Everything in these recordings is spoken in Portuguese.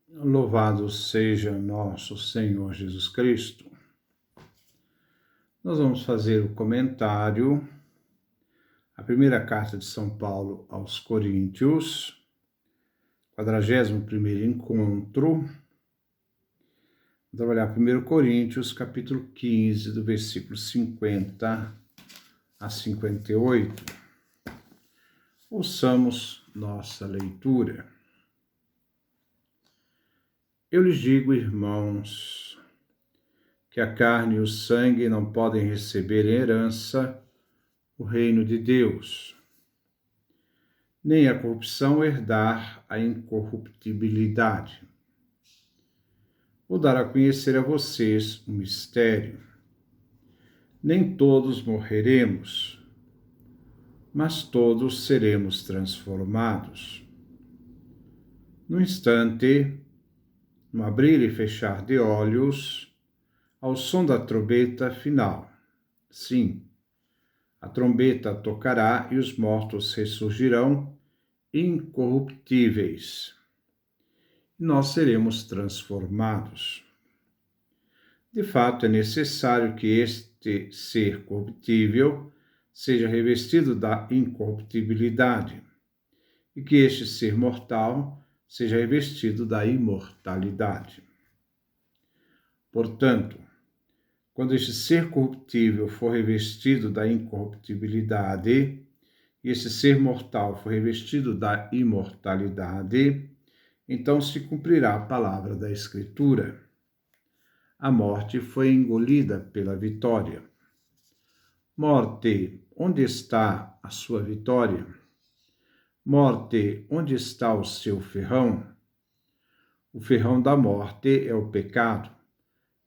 Louvado seja nosso Senhor Jesus Cristo. Nós vamos fazer o comentário, a primeira carta de São Paulo aos Coríntios, 41º encontro. Vamos trabalhar 1 Coríntios, capítulo 15, do versículo 50 a 58. Ouçamos nossa leitura. Eu lhes digo, irmãos, que a carne e o sangue não podem receber em herança o reino de Deus, nem a corrupção herdar a incorruptibilidade. Vou dar a conhecer a vocês um mistério. Nem todos morreremos, mas todos seremos transformados. No instante, no abrir e fechar de olhos, ao som da trombeta final. Sim, a trombeta tocará e os mortos ressurgirão incorruptíveis. Nós seremos transformados. De fato, é necessário que este ser corruptível seja revestido da incorruptibilidade e que este ser mortal seja revestido da imortalidade. Portanto, quando este ser corruptível for revestido da incorruptibilidade e este ser mortal for revestido da imortalidade, então se cumprirá a palavra da Escritura. A morte foi engolida pela vitória. Morte, onde está a sua vitória? Morte, onde está o seu ferrão? O ferrão da morte é o pecado,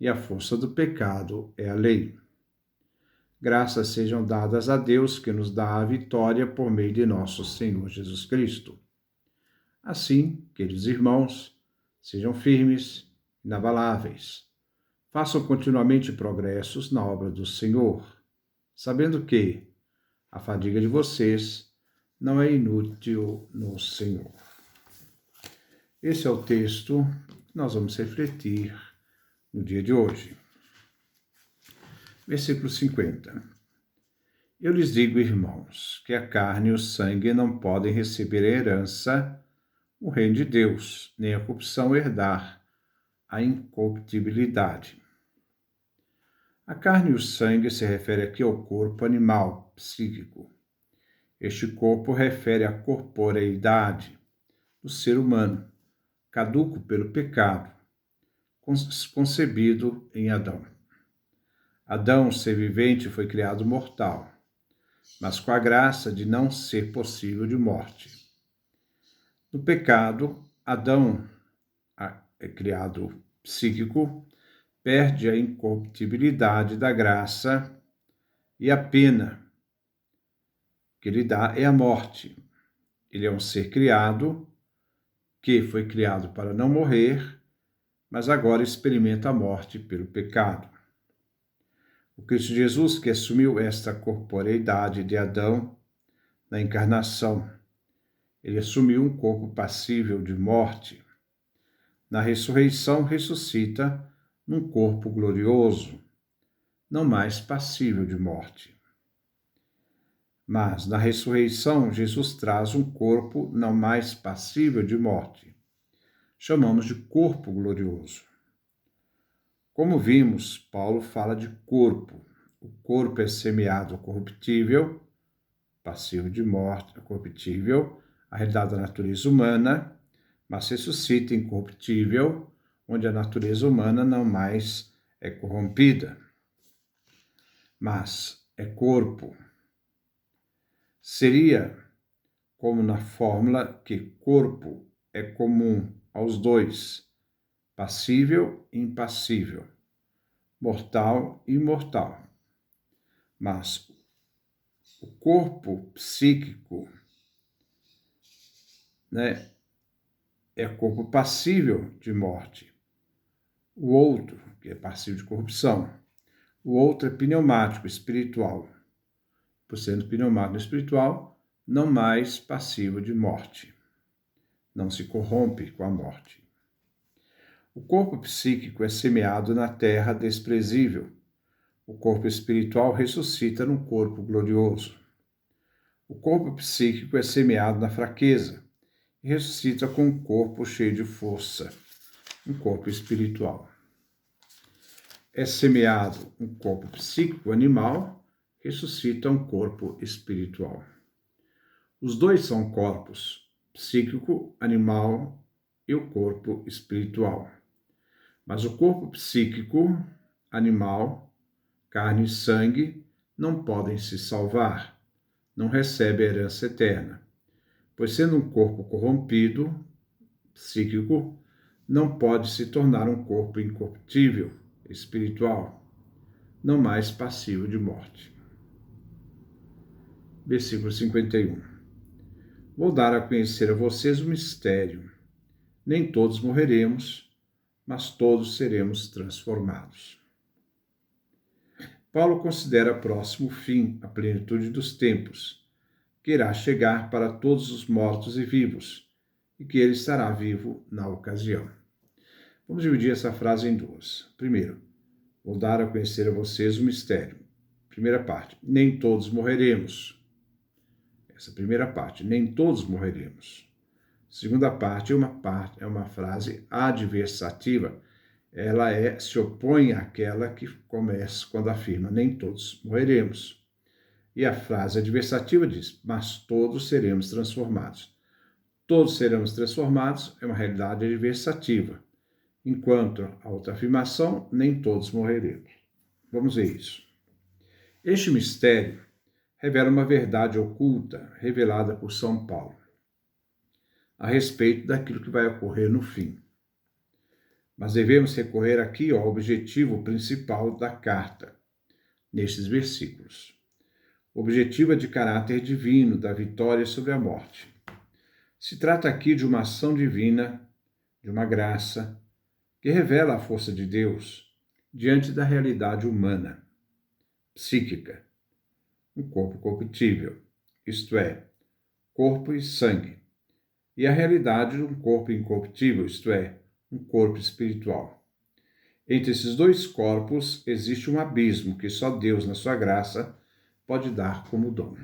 e a força do pecado é a lei. Graças sejam dadas a Deus que nos dá a vitória por meio de nosso Senhor Jesus Cristo. Assim, queridos irmãos, sejam firmes, inabaláveis. Façam continuamente progressos na obra do Senhor, sabendo que a fadiga de vocês não é inútil no Senhor. Esse é o texto que nós vamos refletir no dia de hoje. Versículo 50. Eu lhes digo, irmãos, que a carne e o sangue não podem receber a herança, o reino de Deus, nem a corrupção herdar a incorruptibilidade. A carne e o sangue se refere aqui ao corpo animal, psíquico. Este corpo refere à corporeidade do ser humano, caduco pelo pecado, concebido em Adão. Adão, ser vivente, foi criado mortal, mas com a graça de não ser possível de morte. No pecado, Adão, é criado psíquico, perde a incorruptibilidade da graça e a pena que lhe dá é a morte. Ele é um ser criado que foi criado para não morrer, mas agora experimenta a morte pelo pecado. O Cristo Jesus, que assumiu esta corporeidade de Adão na encarnação, ele assumiu um corpo passível de morte. Na ressurreição, ressuscita num corpo glorioso, não mais passível de morte. Mas na ressurreição, Jesus traz um corpo não mais passível de morte. Chamamos de corpo glorioso. Como vimos, Paulo fala de corpo. O corpo é semeado corruptível, passivo de morte, corruptível, a realidade da natureza humana, mas ressuscita incorruptível, onde a natureza humana não mais é corrompida, mas é corpo. Seria como na fórmula que corpo é comum aos dois, passível e impassível, mortal e imortal. Mas o corpo psíquico, é corpo passível de morte. O outro, que é passível de corrupção. O outro é pneumático, espiritual. Por sendo pneumático espiritual, não mais passível de morte. Não se corrompe com a morte. O corpo psíquico é semeado na terra desprezível. O corpo espiritual ressuscita num corpo glorioso. O corpo psíquico é semeado na fraqueza e ressuscita com um corpo cheio de força, um corpo espiritual. É semeado um corpo psíquico animal, ressuscita um corpo espiritual. Os dois são corpos, psíquico, animal e o corpo espiritual. Mas o corpo psíquico, animal, carne e sangue, não podem se salvar, não recebe a herança eterna, pois sendo um corpo corrompido, psíquico, não pode se tornar um corpo incorruptível, espiritual, não mais passível de morte. Versículo 51. Vou dar a conhecer a vocês o mistério. Nem todos morreremos, mas todos seremos transformados. Paulo considera próximo o fim, a plenitude dos tempos, que irá chegar para todos os mortos e vivos, e que ele estará vivo na ocasião. Vamos dividir essa frase em duas. Primeiro, vou dar a conhecer a vocês o mistério. Primeira parte, nem todos morreremos. Essa primeira parte, nem todos morreremos. Segunda parte é uma frase adversativa. Ela se opõe àquela que começa quando afirma nem todos morreremos. E a frase adversativa diz, mas todos seremos transformados. Todos seremos transformados é uma realidade adversativa, enquanto a outra afirmação, nem todos morreremos. Vamos ver isso. Este mistério revela uma verdade oculta revelada por São Paulo a respeito daquilo que vai ocorrer no fim. Mas devemos recorrer aqui ao objetivo principal da carta, nestes versículos. O objetivo é de caráter divino, da vitória sobre a morte. Se trata aqui de uma ação divina, de uma graça, que revela a força de Deus diante da realidade humana, psíquica, um corpo corruptível, isto é, corpo e sangue, e a realidade de um corpo incorruptível, isto é, um corpo espiritual. Entre esses dois corpos existe um abismo que só Deus, na sua graça, pode dar como dom.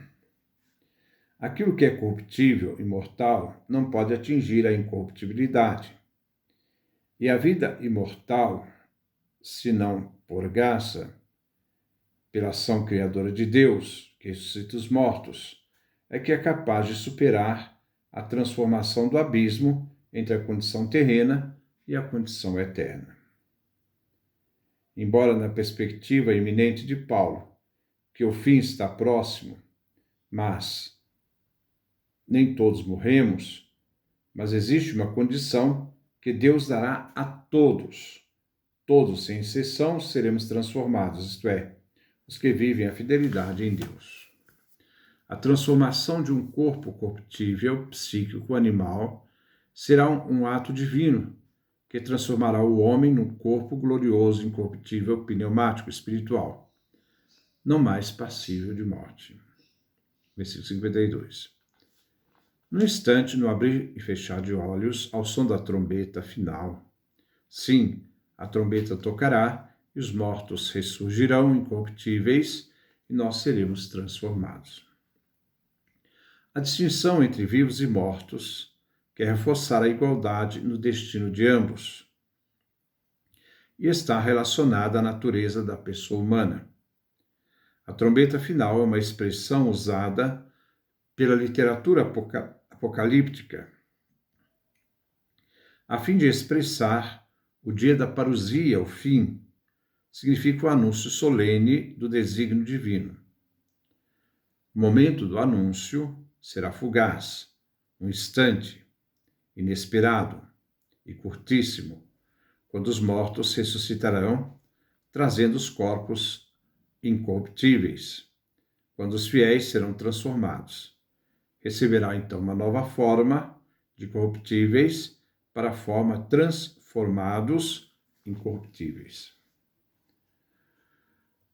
Aquilo que é corruptível e mortal não pode atingir a incorruptibilidade. E a vida imortal, se não por graça, pela ação criadora de Deus, que ressuscita os mortos, é que é capaz de superar a transformação do abismo entre a condição terrena e a condição eterna. Embora na perspectiva iminente de Paulo, que o fim está próximo, mas nem todos morremos, mas existe uma condição que Deus dará a todos. Todos, sem exceção, seremos transformados, isto é, os que vivem a fidelidade em Deus. A transformação de um corpo corruptível, psíquico, animal, será um ato divino que transformará o homem num corpo glorioso, incorruptível, pneumático, espiritual, não mais passível de morte. Versículo 52. No instante, no abrir e fechar de olhos, ao som da trombeta final, sim, a trombeta tocará e os mortos ressurgirão incorruptíveis e nós seremos transformados. A distinção entre vivos e mortos quer reforçar a igualdade no destino de ambos e está relacionada à natureza da pessoa humana. A trombeta final é uma expressão usada pela literatura apocalíptica a fim de expressar o dia da parousia, o fim, significa o anúncio solene do desígnio divino. O momento do anúncio será fugaz, um instante, inesperado e curtíssimo, quando os mortos ressuscitarão, trazendo os corpos incorruptíveis, quando os fiéis serão transformados. Receberá então uma nova forma de corruptíveis para a forma transformados incorruptíveis.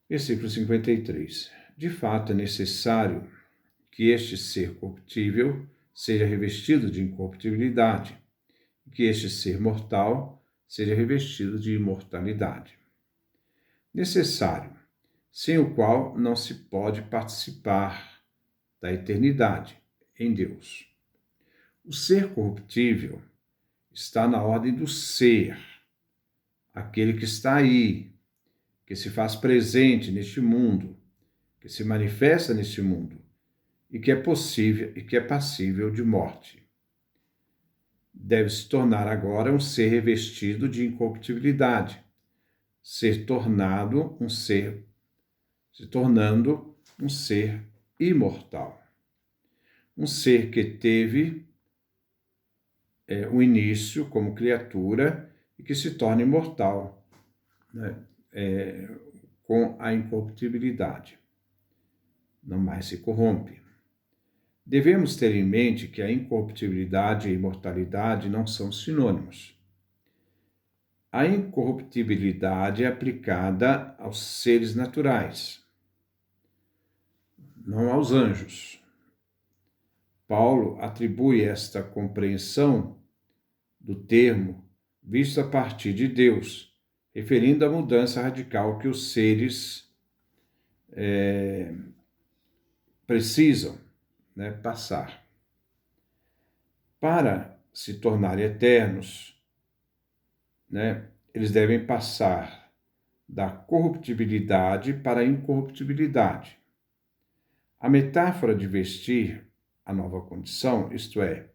Versículo 53. De fato, é necessário que este ser corruptível seja revestido de incorruptibilidade, e que este ser mortal seja revestido de imortalidade. Necessário, sem o qual não se pode participar da eternidade em Deus. O ser corruptível está na ordem do ser, aquele que está aí, que se faz presente neste mundo, que se manifesta neste mundo e que é possível e que é passível de morte. Deve se tornar agora um ser revestido de incorruptibilidade, se tornando um ser imortal. Um ser que teve um início como criatura e que se torna imortal, né? Com a incorruptibilidade. Não mais se corrompe. Devemos ter em mente que a incorruptibilidade e a imortalidade não são sinônimos. A incorruptibilidade é aplicada aos seres naturais, não aos anjos. Paulo atribui esta compreensão do termo visto a partir de Deus, referindo à mudança radical que os seres precisam, né, passar. Para se tornarem eternos, né, eles devem passar da corruptibilidade para a incorruptibilidade. A metáfora de vestir a nova condição, isto é,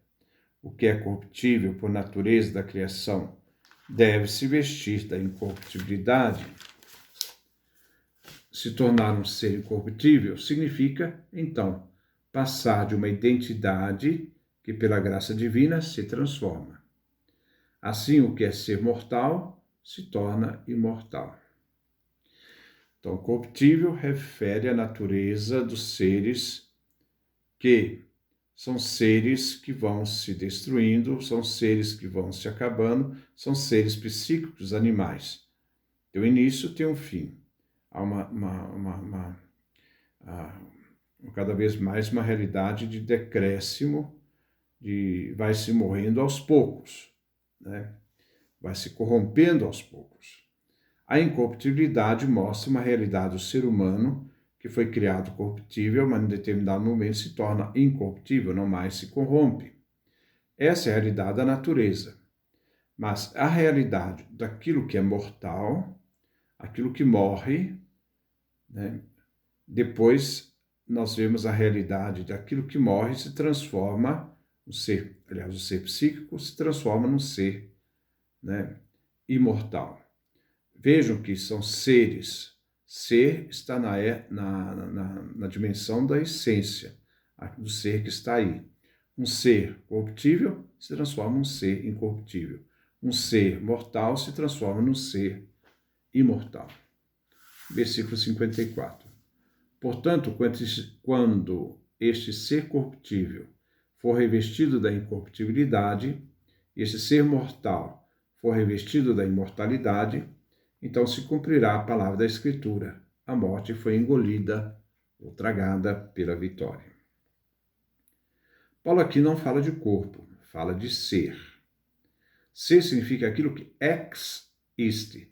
o que é corruptível por natureza da criação, deve se vestir da incorruptibilidade. Se tornar um ser incorruptível significa, então, passar de uma identidade que, pela graça divina, se transforma. Assim, o que é ser mortal se torna imortal. Então, corruptível refere à natureza dos seres que são seres que vão se destruindo, são seres que vão se acabando, são seres psíquicos, animais. Tem um início, tem um fim. Há cada vez mais uma realidade de decréscimo, vai se morrendo aos poucos, né? Vai se corrompendo aos poucos. A incorruptibilidade mostra uma realidade do ser humano que foi criado corruptível, mas em determinado momento se torna incorruptível, não mais se corrompe. Essa é a realidade da natureza. Mas a realidade daquilo que é mortal, aquilo que morre, né? Depois nós vemos a realidade daquilo que morre se transforma no ser, aliás, o ser psíquico se transforma num ser, né, imortal. Vejam que são seres. Ser está na dimensão da essência, do ser que está aí. Um ser corruptível se transforma num ser incorruptível. Um ser mortal se transforma num ser imortal. Versículo 54. Portanto, quando este ser corruptível for revestido da incorruptibilidade, este ser mortal for revestido da imortalidade, então se cumprirá a palavra da Escritura: a morte foi engolida ou tragada pela vitória. Paulo aqui não fala de corpo, fala de ser. Ser significa aquilo que ex iste.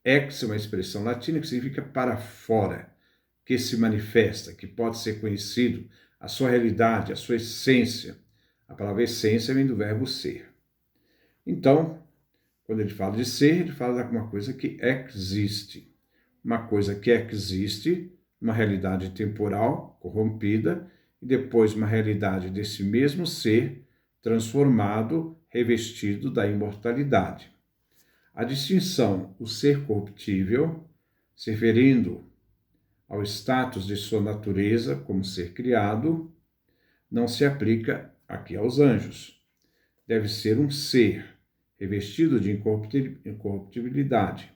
Ex é uma expressão latina que significa para fora, que se manifesta, que pode ser conhecido, a sua realidade, a sua essência. A palavra essência vem do verbo ser. Então, quando ele fala de ser, ele fala de alguma coisa que existe. Uma coisa que existe, uma realidade temporal, corrompida, e depois uma realidade desse mesmo ser transformado, revestido da imortalidade. A distinção, o ser corruptível, se referindo ao status de sua natureza como ser criado, não se aplica aqui aos anjos. Deve ser um ser revestido de incorruptibilidade,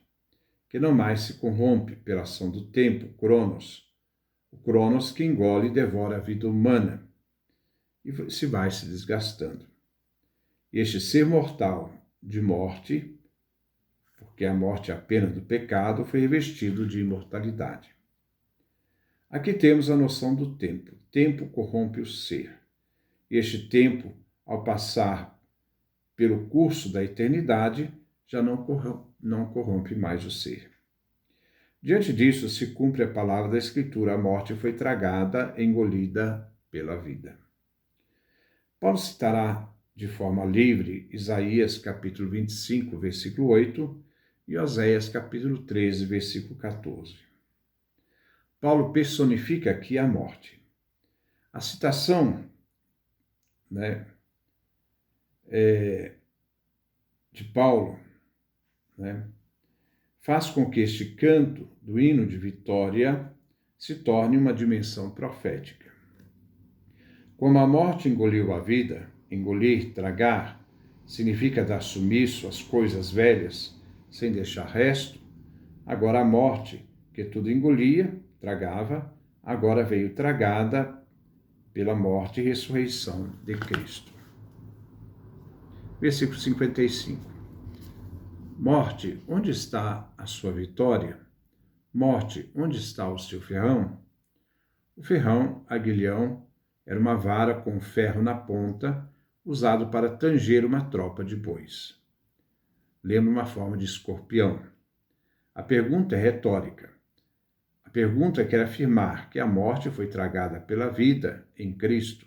que não mais se corrompe pela ação do tempo, Cronos, o Cronos que engole e devora a vida humana e se vai se desgastando. E este ser mortal de morte, porque a morte é a pena do pecado, foi revestido de imortalidade. Aqui temos a noção do tempo. Tempo corrompe o ser. E este tempo, ao passar pelo curso da eternidade, já não corrompe mais o ser. Diante disso, se cumpre a palavra da Escritura: a morte foi tragada, engolida pela vida. Paulo citará de forma livre Isaías capítulo 25, versículo 8 e Oséias capítulo 13, versículo 14. Paulo personifica aqui a morte. A citação, de Paulo, faz com que este canto do hino de vitória se torne uma dimensão profética. Como a morte engoliu a vida, engolir, tragar, significa dar sumiço às coisas velhas, sem deixar resto, agora a morte, que tudo engolia, tragava, agora veio tragada pela morte e ressurreição de Cristo. Versículo 55. Morte, onde está a sua vitória? Morte, onde está o seu ferrão? O ferrão, aguilhão, era uma vara com ferro na ponta, usado para tanger uma tropa de bois. Lembra uma forma de escorpião. A pergunta é retórica. A pergunta quer afirmar que a morte foi tragada pela vida em Cristo.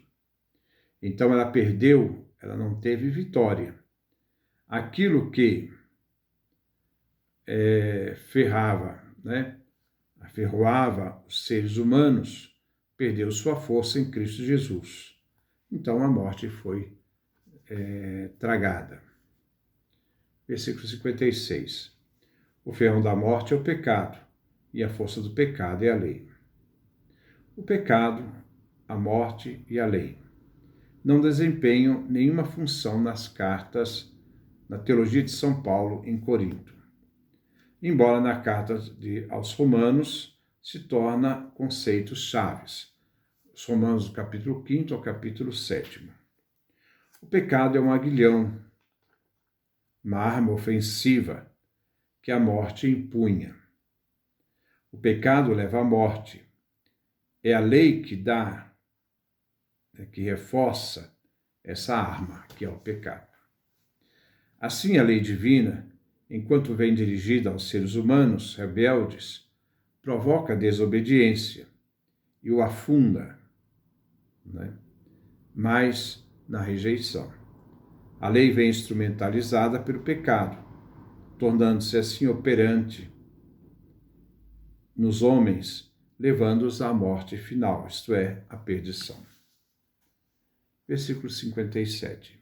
Então ela perdeu, ela não teve vitória. Aquilo que aferroava os seres humanos, perdeu sua força em Cristo Jesus. Então a morte foi tragada. Versículo 56. O ferrão da morte é o pecado, e a força do pecado é a lei. O pecado, a morte e a lei não desempenham nenhuma função nas cartas, na teologia de São Paulo em Corinto. Embora na carta aos Romanos se torna conceitos chaves. Os Romanos, do capítulo 5 ao capítulo 7. O pecado é um aguilhão, uma arma ofensiva que a morte empunha. O pecado leva à morte. É a lei que dá, que reforça essa arma, que é o pecado. Assim, a lei divina, enquanto vem dirigida aos seres humanos rebeldes, provoca desobediência e o afunda, mais na rejeição. A lei vem instrumentalizada pelo pecado, tornando-se assim operante nos homens, levando-os à morte final, isto é, à perdição. Versículo 57.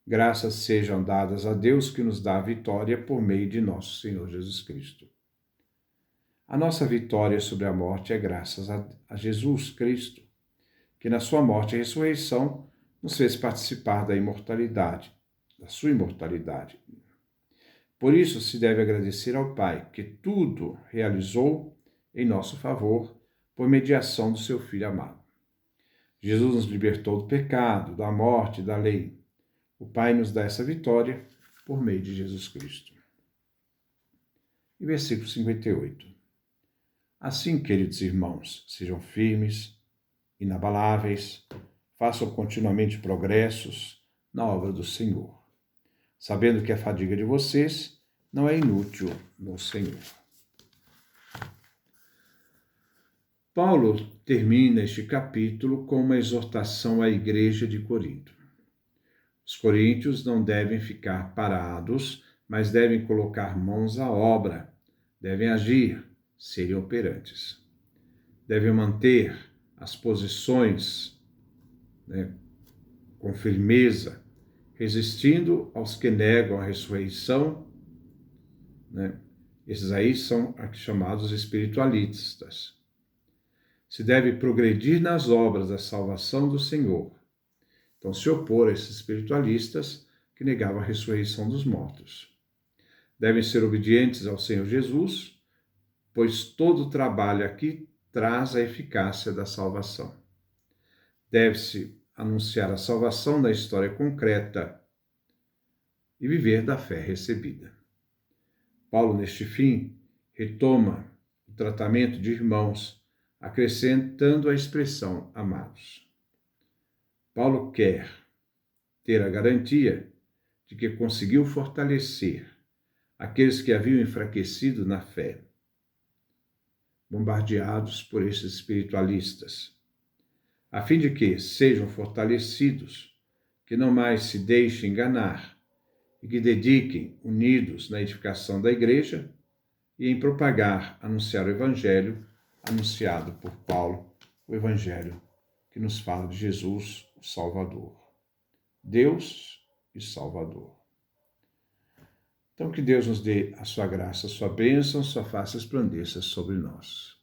Graças sejam dadas a Deus que nos dá a vitória por meio de nosso Senhor Jesus Cristo. A nossa vitória sobre a morte é graças a Jesus Cristo, que na sua morte e ressurreição nos fez participar da imortalidade, da sua imortalidade. Por isso se deve agradecer ao Pai, que tudo realizou em nosso favor por mediação do seu Filho amado. Jesus nos libertou do pecado, da morte e da lei. O Pai nos dá essa vitória por meio de Jesus Cristo. E versículo 58. Assim, queridos irmãos, sejam firmes, inabaláveis, façam continuamente progressos na obra do Senhor, sabendo que a fadiga de vocês não é inútil no Senhor. Paulo termina este capítulo com uma exortação à igreja de Corinto. Os coríntios não devem ficar parados, mas devem colocar mãos à obra, devem agir, serem operantes. Devem manter as posições com firmeza, resistindo aos que negam a ressurreição. Esses aí são chamados espiritualistas. Se deve progredir nas obras da salvação do Senhor. Então, se opor a esses espiritualistas que negavam a ressurreição dos mortos. Devem ser obedientes ao Senhor Jesus, pois todo trabalho aqui traz a eficácia da salvação. Deve-se anunciar a salvação na história concreta e viver da fé recebida. Paulo, neste fim, retoma o tratamento de irmãos, acrescentando a expressão amados. Paulo quer ter a garantia de que conseguiu fortalecer aqueles que haviam enfraquecido na fé, bombardeados por esses espiritualistas, a fim de que sejam fortalecidos, que não mais se deixem enganar e que dediquem, unidos na edificação da igreja e em propagar, anunciar o evangelho anunciado por Paulo, o evangelho que nos fala de Jesus, o Salvador. Deus e Salvador. Então, que Deus nos dê a sua graça, a sua bênção, a sua face resplandeça sobre nós.